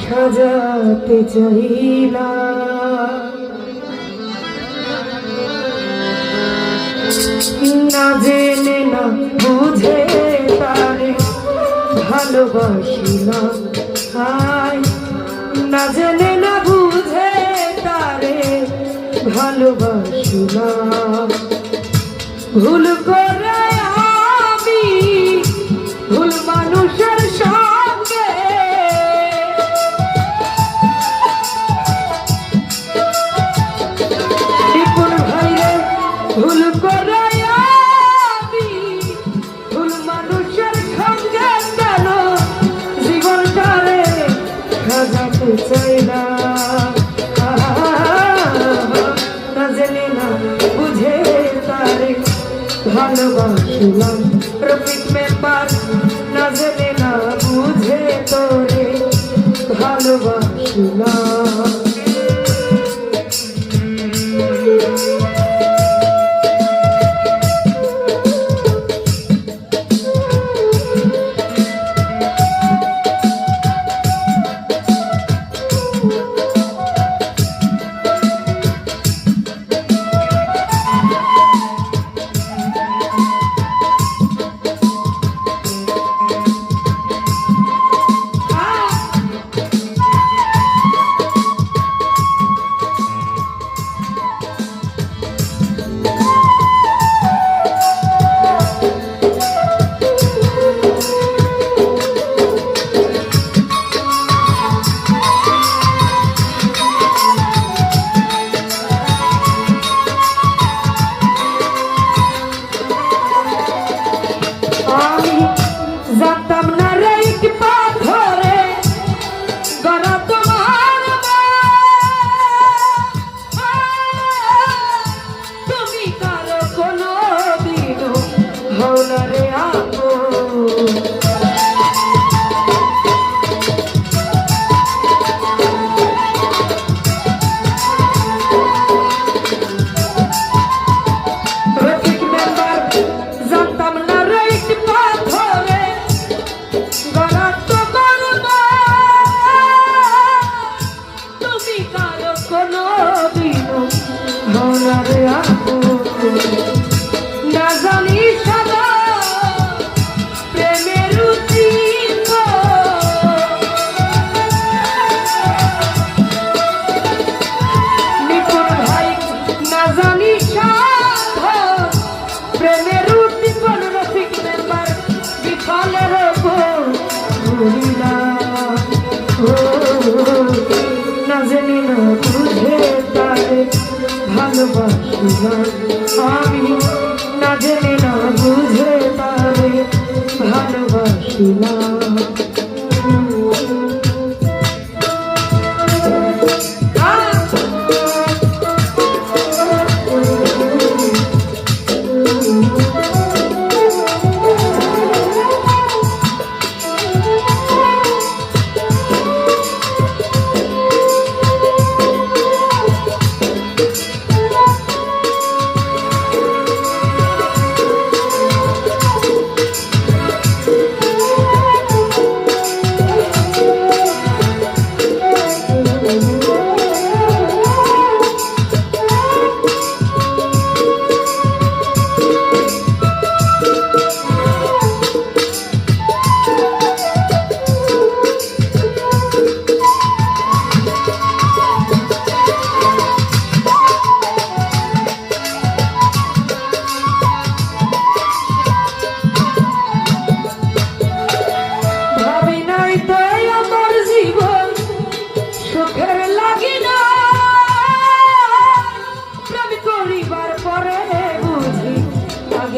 সাজাতে চাইলা না জেনে না বুঝে তারে ভালোবাসিলাম হায় না জেনে না বুঝে তারে ভালোবাসিলাম ভুল করে আমি ভুল মানুষের সঙ্গে নিপুণ ভাইরে ভুল করে আমি ভুল মানুষের সঙ্গে কেন জীবনটারে সাজাতে চাইলাম না জেনে না বুঝে তারে ভালোবাসিলাম রফিক মেম্বার না জেনে না বুঝে তোরে ভালোবাসিলাম আমি না জেনে না বুঝে তারে ভালোবাসিলাম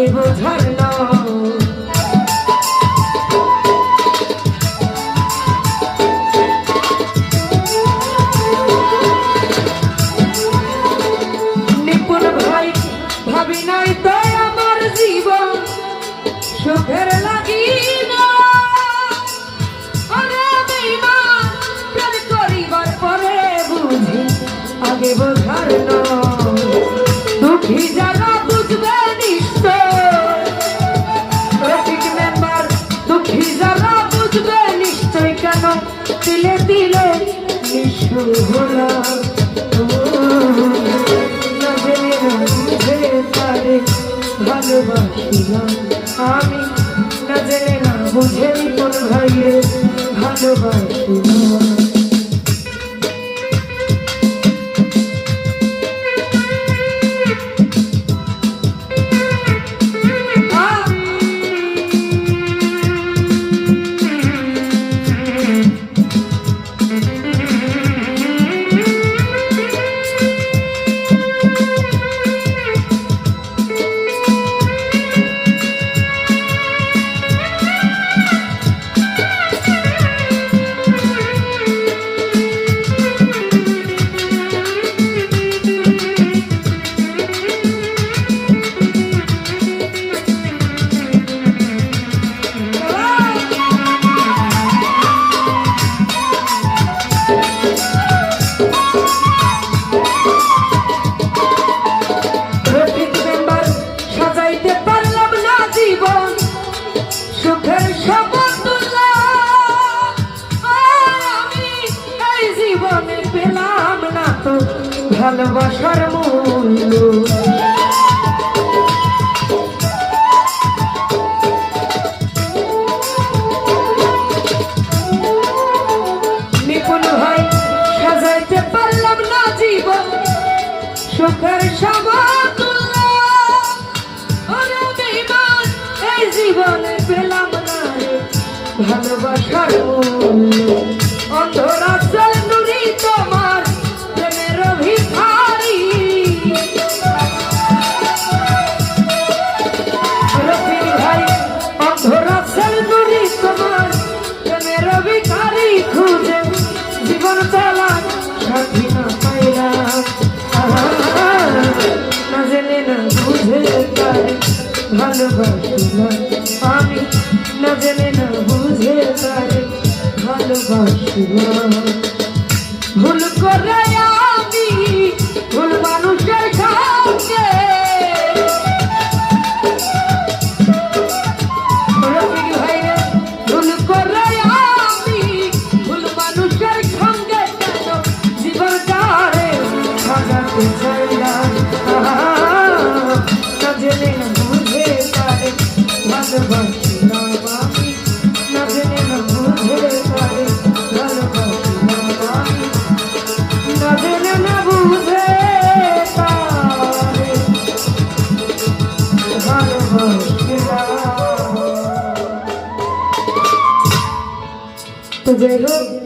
বোঝার নিপুণ ভাই ভাবি নাই তো আমার জীবন সুখের লাগি না প্রেম করিবার পরে বুঝি আগে বোঝার দুঃখী যারা বুঝবে নিশ্চয় ভোলা না জেনে না বুঝে তারে ভালোবাসিলাম আমি না জেনে না বুঝে কোন ভাইরে ভালোবাসিলাম সুখের সমতুল্য আমি এই জীবনে পেলাম না তো ভালোবাসার মূল্য নিপুণ ভাই সাজাইতে পারলাম না জীবন সুখের সমতুল্য এই জীবনে পেলাম না ভালোবাসার মূল্য অন্ধরাজ্যের নুরি তোমার প্রেমের ভিখারি রফিক ভাই অন্ধরাজ্যের নুরি তোমার প্রেমের ভিখারি খুঁজে জীবন চালান সাথী না পাইলাম না জেনে না বুঝে তারে ভালোবাসিলাম আমি না জেনে না বুঝে তারে ভালোবাসিলাম ভুল করে আমি ভুল মানুষের সঙ্গে রফিক ভাইরে ভুল করে আমি ভুল মানুষের সঙ্গে কেন জীবনটারে সাজাতে চাইলাম না জেনে না বুঝে তারে ভালোবাসিলাম আমি না জেনে না বুঝে তারে ভালোবাসিলাম আমি না জেনে না বুঝে তারে ভালোবাসিলাম তো যাই হোক